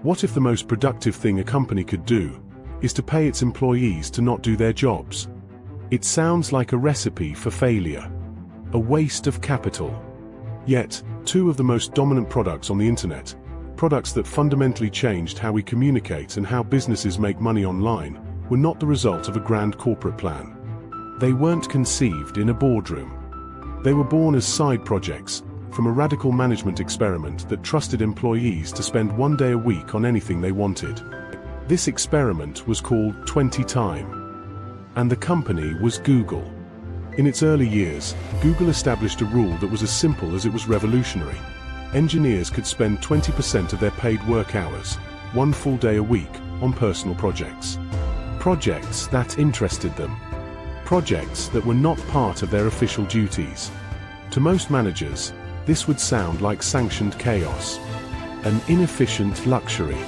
What if the most productive thing a company could do is to pay its employees to not do their jobs? It sounds like a recipe for failure, a waste of capital. Yet, two of the most dominant products on the internet, products that fundamentally changed how we communicate and how businesses make money online, were not the result of a grand corporate plan. They weren't conceived in a boardroom. They were born as side projects from a radical management experiment that trusted employees to spend one day a week on anything they wanted. This experiment was called 20 Time, and the company was Google. In its early years, Google established a rule that was as simple as it was revolutionary. Engineers could spend 20% of their paid work hours, one full day a week, on personal projects. Projects that interested them. Projects that were not part of their official duties. To most managers, this would sound like sanctioned chaos, an inefficient luxury.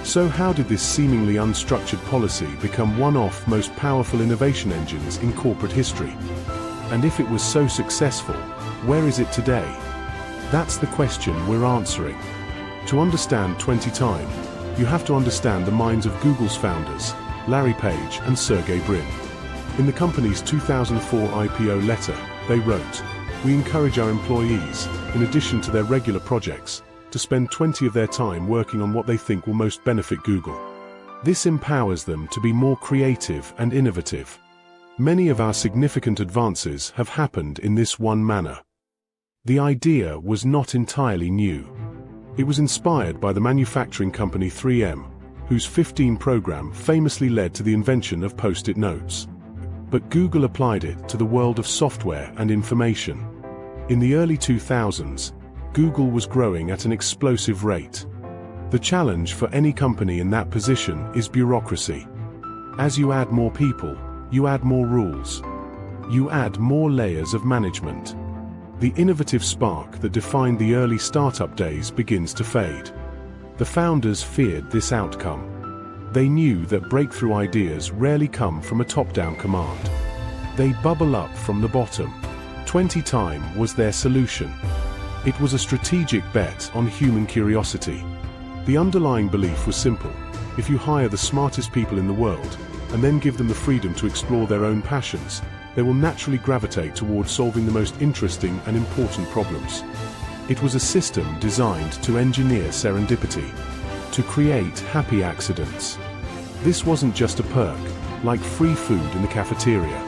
So how did this seemingly unstructured policy become one of the most powerful innovation engines in corporate history? And if it was so successful, where is it today? That's the question we're answering. To understand 20 Time, you have to understand the minds of Google's founders, Larry Page and Sergey Brin. In the company's 2004 IPO letter, they wrote, "We encourage our employees, in addition to their regular projects, to spend 20 of their time working on what they think will most benefit Google. This empowers them to be more creative and innovative." Many of our significant advances have happened in this one manner. The idea was not entirely new. It was inspired by the manufacturing company 3M, whose 15 program famously led to the invention of Post-it notes. But Google applied it to the world of software and information. In the early 2000s, Google was growing at an explosive rate. The challenge for any company in that position is bureaucracy. As you add more people, you add more rules. You add more layers of management. The innovative spark that defined the early startup days begins to fade. The founders feared this outcome. They knew that breakthrough ideas rarely come from a top-down command. They bubble up from the bottom. 20 Time was their solution. It was a strategic bet on human curiosity. The underlying belief was simple: if you hire the smartest people in the world, and then give them the freedom to explore their own passions, they will naturally gravitate towards solving the most interesting and important problems. It was a system designed to engineer serendipity, to create happy accidents. This wasn't just a perk, like free food in the cafeteria.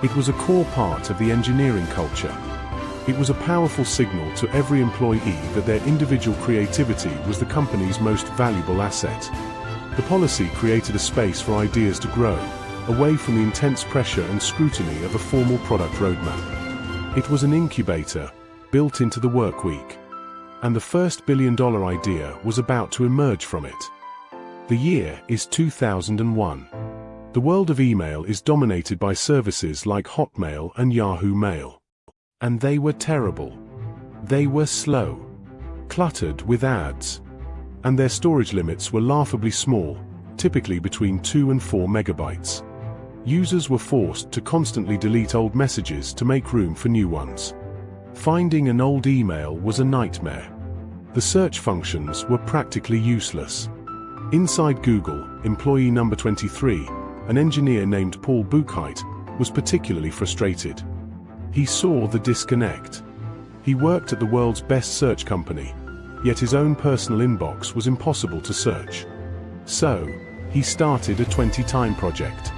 It was a core part of the engineering culture. It was a powerful signal to every employee that their individual creativity was the company's most valuable asset. The policy created a space for ideas to grow, away from the intense pressure and scrutiny of a formal product roadmap. It was an incubator, built into the work week. And the first billion-dollar idea was about to emerge from it. The year is 2001. The world of email is dominated by services like Hotmail and Yahoo Mail. And they were terrible. They were slow, cluttered with ads. And their storage limits were laughably small, typically between 2 and 4 megabytes. Users were forced to constantly delete old messages to make room for new ones. Finding an old email was a nightmare. The search functions were practically useless. Inside Google, employee number 23, an engineer named Paul Buchheit, was particularly frustrated. He saw the disconnect. He worked at the world's best search company, yet his own personal inbox was impossible to search. So, he started a 20 Time project.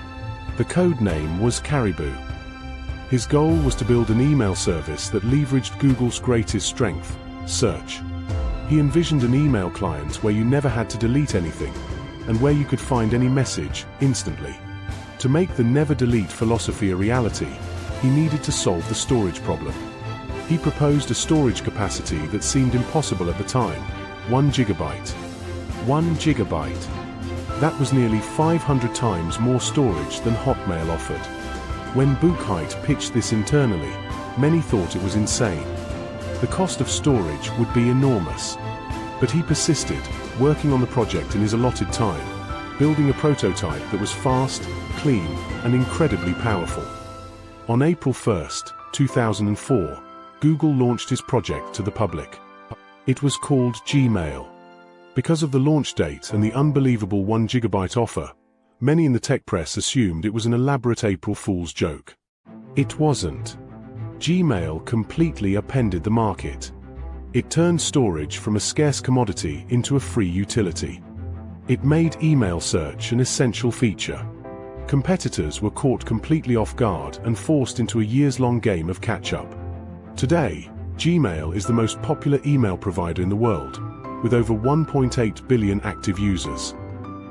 The code name was Caribou. His goal was to build an email service that leveraged Google's greatest strength, search. He envisioned an email client where you never had to delete anything, and where you could find any message instantly. To make the never delete philosophy a reality, he needed to solve the storage problem. He proposed a storage capacity that seemed impossible at the time: 1 gigabyte. 1 gigabyte. That was nearly 500 times more storage than Hotmail offered. When Buchheit pitched this internally, many thought it was insane. The cost of storage would be enormous. But he persisted, working on the project in his allotted time, building a prototype that was fast, clean, and incredibly powerful. On April 1, 2004, Google launched his project to the public. It was called Gmail. Because of the launch date and the unbelievable 1 GB offer, many in the tech press assumed it was an elaborate April Fool's joke. It wasn't. Gmail completely upended the market. It turned storage from a scarce commodity into a free utility. It made email search an essential feature. Competitors were caught completely off guard and forced into a years-long game of catch-up. Today, Gmail is the most popular email provider in the world, with over 1.8 billion active users.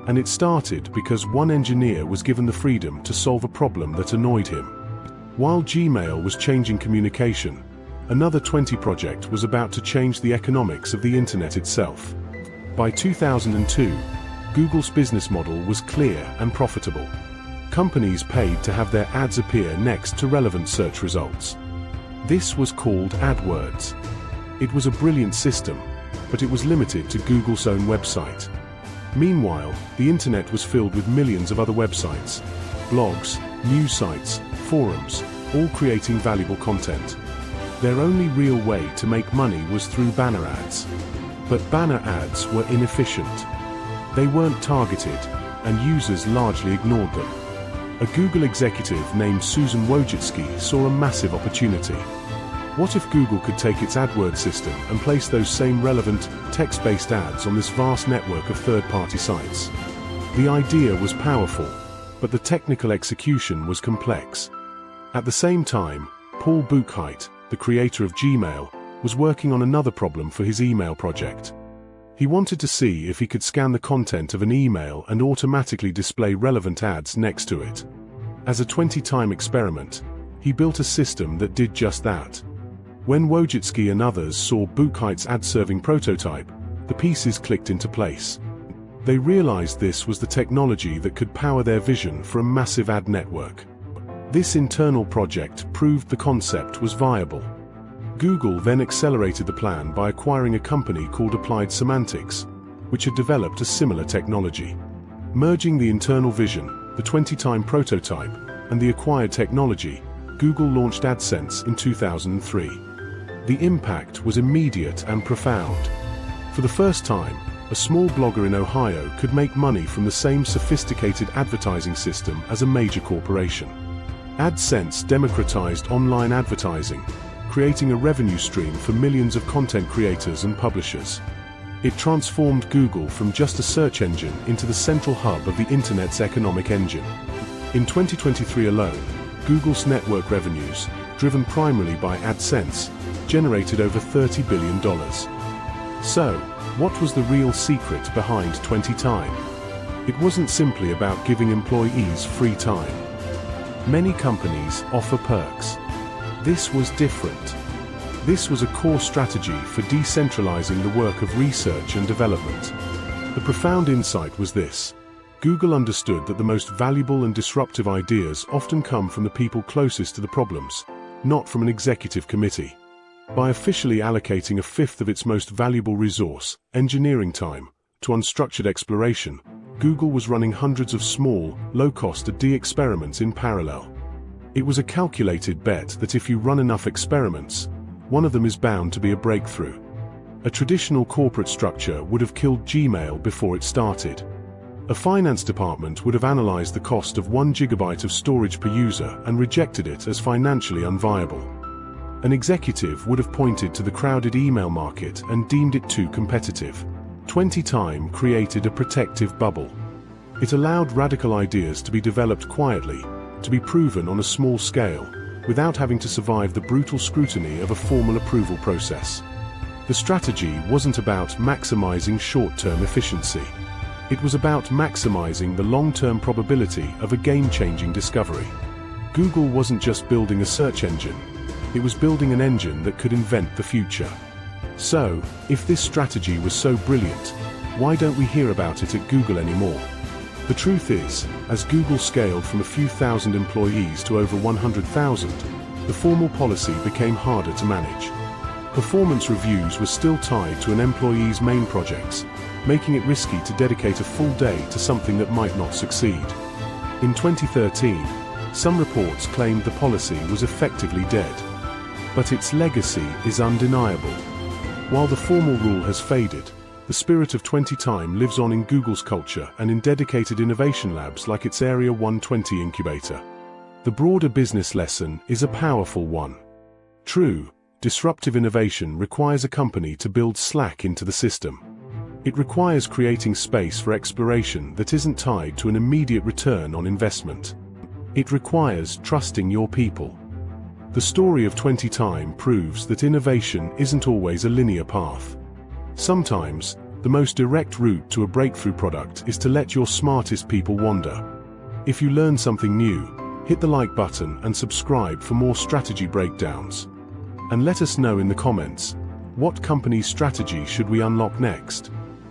And it started because one engineer was given the freedom to solve a problem that annoyed him. While Gmail was changing communication, another 20 project was about to change the economics of the internet itself. By 2002, Google's business model was clear and profitable. Companies paid to have their ads appear next to relevant search results. This was called AdWords. It was a brilliant system, but it was limited to Google's own website. Meanwhile, the internet was filled with millions of other websites, blogs, news sites, forums, all creating valuable content. Their only real way to make money was through banner ads. But banner ads were inefficient. They weren't targeted, and users largely ignored them. A Google executive named Susan Wojcicki saw a massive opportunity. What if Google could take its AdWords system and place those same relevant, text-based ads on this vast network of third-party sites? The idea was powerful, but the technical execution was complex. At the same time, Paul Buchheit, the creator of Gmail, was working on another problem for his email project. He wanted to see if he could scan the content of an email and automatically display relevant ads next to it. As a 20-time experiment, he built a system that did just that. When Wojcicki and others saw Buchheit's ad-serving prototype, the pieces clicked into place. They realized this was the technology that could power their vision for a massive ad network. This internal project proved the concept was viable. Google then accelerated the plan by acquiring a company called Applied Semantics, which had developed a similar technology. Merging the internal vision, the 20-time prototype, and the acquired technology, Google launched AdSense in 2003. The impact was immediate and profound. For the first time, a small blogger in Ohio could make money from the same sophisticated advertising system as a major corporation. AdSense democratized online advertising, creating a revenue stream for millions of content creators and publishers. It transformed Google from just a search engine into the central hub of the internet's economic engine. In 2023 alone, Google's network revenues, driven primarily by AdSense, generated over $30 billion. So, what was the real secret behind 20time? It wasn't simply about giving employees free time. Many companies offer perks. This was different. This was a core strategy for decentralizing the work of research and development. The profound insight was this: Google understood that the most valuable and disruptive ideas often come from the people closest to the problems, not from an executive committee. By officially allocating a fifth of its most valuable resource, engineering time, to unstructured exploration, Google was running hundreds of small, low-cost AD experiments in parallel. It was a calculated bet that if you run enough experiments, one of them is bound to be a breakthrough. A traditional corporate structure would have killed Gmail before it started. A finance department would have analyzed the cost of 1 GB of storage per user and rejected it as financially unviable. An executive would have pointed to the crowded email market and deemed it too competitive. 20time created a protective bubble. It allowed radical ideas to be developed quietly, to be proven on a small scale, without having to survive the brutal scrutiny of a formal approval process. The strategy wasn't about maximizing short-term efficiency. It was about maximizing the long-term probability of a game-changing discovery. Google wasn't just building a search engine, it was building an engine that could invent the future. So, if this strategy was so brilliant, why don't we hear about it at Google anymore? The truth is, as Google scaled from a few thousand employees to over 100,000, the formal policy became harder to manage. Performance reviews were still tied to an employee's main projects, making it risky to dedicate a full day to something that might not succeed. In 2013, some reports claimed the policy was effectively dead. But its legacy is undeniable. While the formal rule has faded, The spirit of 20 Time lives on in Google's culture and in dedicated innovation labs like its Area 120 incubator. The broader business lesson is a powerful one. True, disruptive innovation requires a company to build slack into the system. It requires creating space for exploration that isn't tied to an immediate return on investment. It requires trusting your people. The story of 20 Time proves that innovation isn't always a linear path. Sometimes, the most direct route to a breakthrough product is to let your smartest people wander. If you learn something new, hit the like button and subscribe for more strategy breakdowns. And let us know in the comments, what company's strategy should we unlock next?